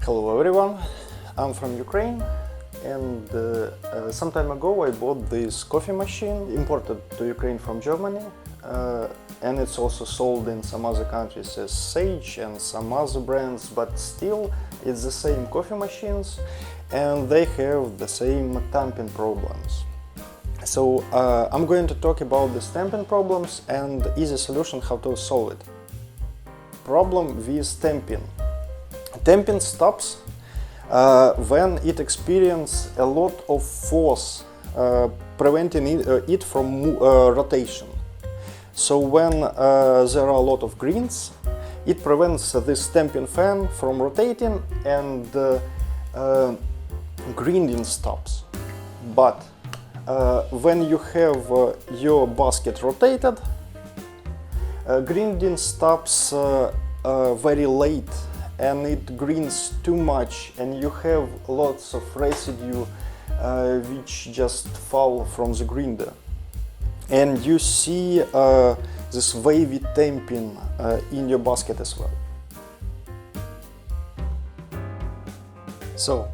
Hello everyone, I'm from Ukraine, and some time ago I bought this coffee machine imported to Ukraine from Germany, and it's also sold in some other countries as Sage and some other brands, but still it's the same coffee machines and they have the same tamping problems. So I'm going to talk about the tamping problems and easy solution how to solve it. Problem with tamping. Tamping stops when it experiences a lot of force preventing it from rotation. So when there are a lot of greens, it prevents this tamping fan from rotating and grinding stops. But when you have your basket rotated, grinding stops very late and it grinds too much and you have lots of residue which just fall from the grinder. And you see this wavy tamping in your basket as well. So,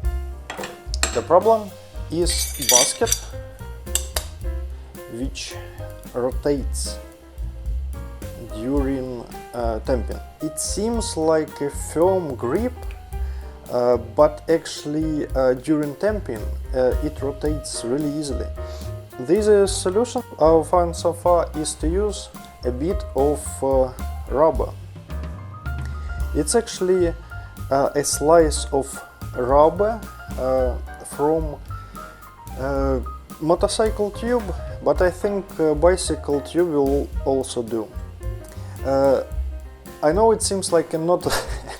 the problem is basket which rotates during tamping. It seems like a firm grip, but actually during tamping it rotates really easily. This solution I found so far is to use a bit of rubber. It's actually a slice of rubber from motorcycle tube, but I think bicycle tube will also do. I know it seems like a not a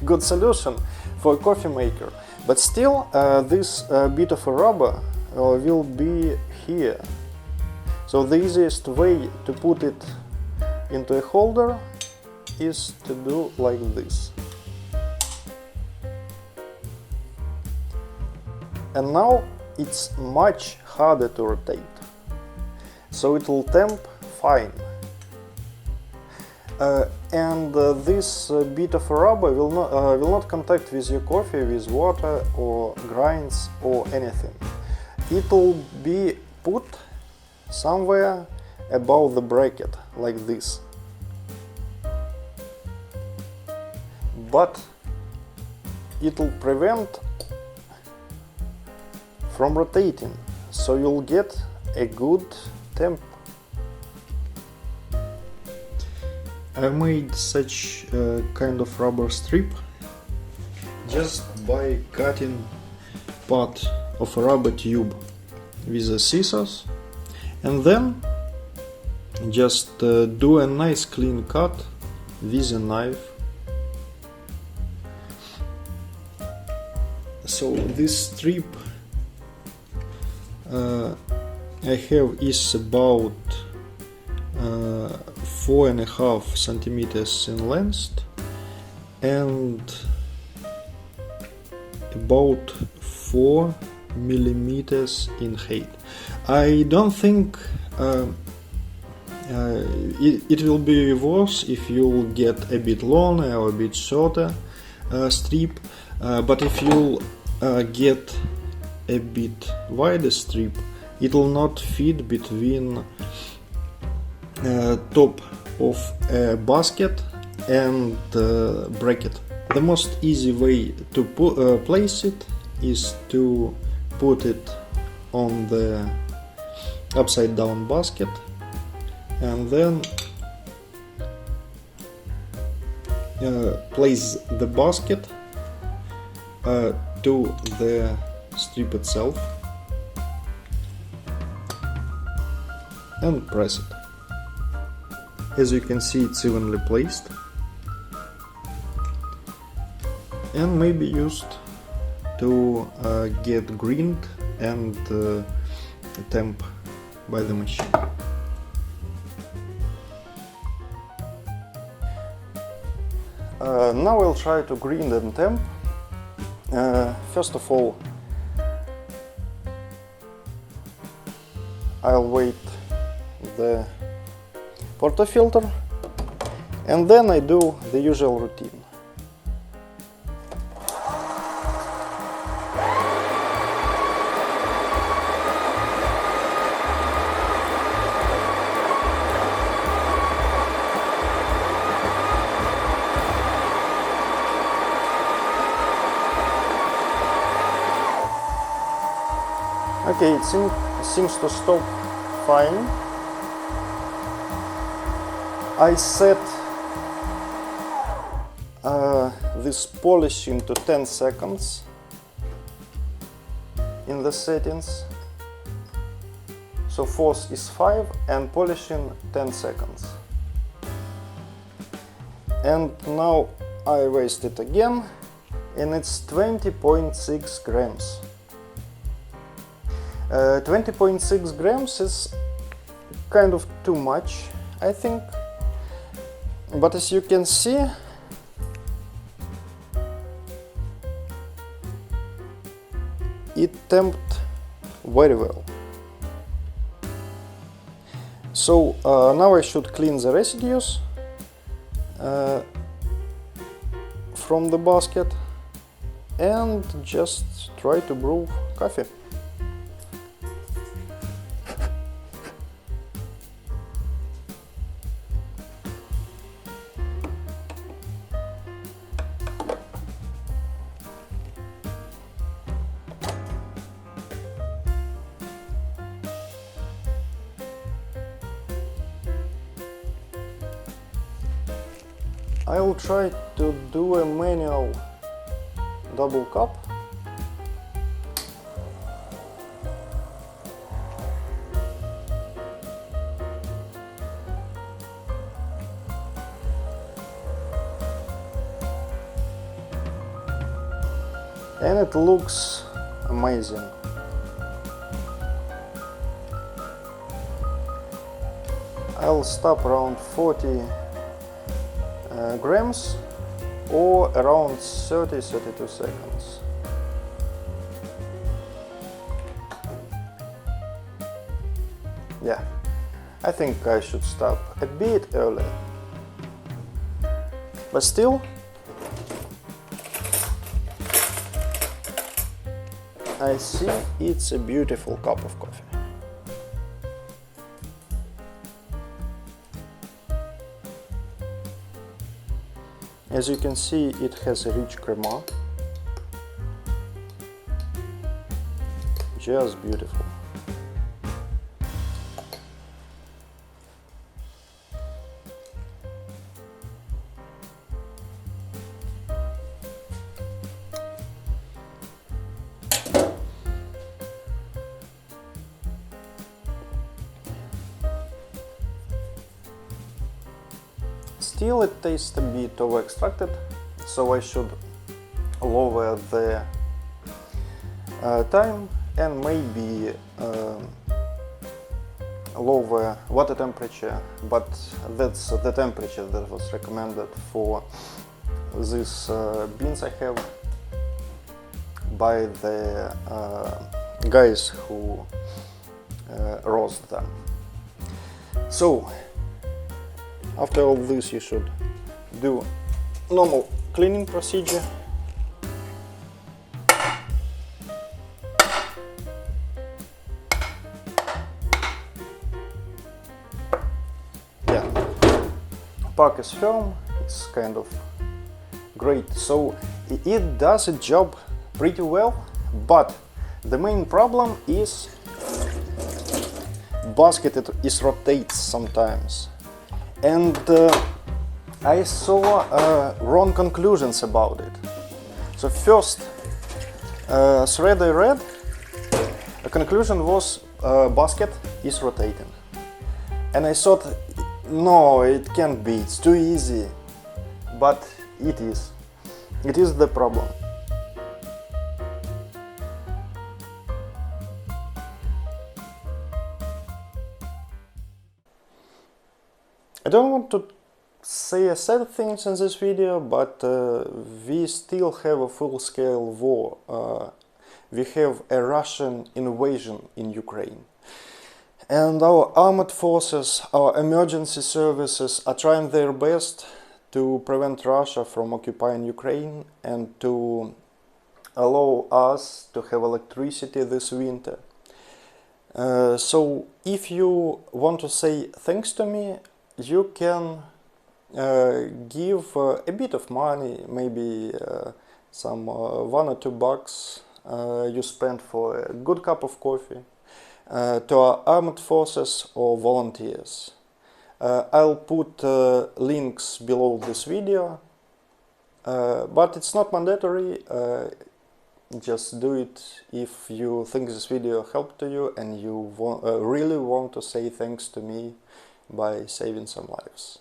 good solution for a coffee maker, but still this bit of a rubber will be here. So the easiest way to put it into a holder is to do like this. And now it's much harder to rotate, so it will tamp fine. And this bit of rubber will not contact with your coffee, with water or grinds or anything. It will be put somewhere above the bracket, like this. But it will prevent from rotating, so you'll get a good tamp. I made such a kind of rubber strip just by cutting part of a rubber tube with the scissors, and then just do a nice clean cut with a knife. So this strip I have is about 4.5 centimeters in length and about 4 millimeters in height. I don't think it will be worse if you get a bit longer or a bit shorter strip, but if you get a bit wider strip, it will not fit between top of a basket and bracket. The most easy way to place it is to put it on the upside down basket and then place the basket to the strip itself and press it. As you can see, it's evenly placed and may be used to get grind and tamp by the machine. Now I'll try to grind and tamp. First of all, I'll weight the portafilter and then I do the usual routine. Okay, it seems to stop fine. I set this polishing to 10 seconds in the settings. So force is 5 and polishing 10 seconds. And now I waste it again, and it's 20.6 grams. 20.6 grams is kind of too much, I think. But as you can see, it tamped very well. So now I should clean the residues from the basket and just try to brew coffee. I will try to do a manual double cup. And it looks amazing. I'll stop around 40 grams or around 30-32 seconds. Yeah, I think I should stop a bit earlier. But still, I see it's a beautiful cup of coffee. As you can see, it has a rich crema. Just beautiful. Still, it tastes a bit over-extracted, so I should lower the time and maybe lower water temperature, but that's the temperature that was recommended for these beans I have by the guys who roast them. So, after all this, you should do normal cleaning procedure. Yeah, pack is firm, it's kind of great, so it does a job pretty well, but the main problem is basket it rotates sometimes. And I saw wrong conclusions about it. So first thread I read, the conclusion was basket is rotating. And I thought, no, it can't be, it's too easy. But it is. It is the problem. I don't want to say sad things in this video, but we still have a full-scale war. We have a Russian invasion in Ukraine. And our armed forces, our emergency services are trying their best to prevent Russia from occupying Ukraine and to allow us to have electricity this winter. So if you want to say thanks to me, you can give a bit of money, maybe some $1 or $2 you spend for a good cup of coffee, to our armed forces or volunteers. I'll put links below this video, but it's not mandatory. Just do it if you think this video helped to you and you really want to say thanks to me by saving some lives.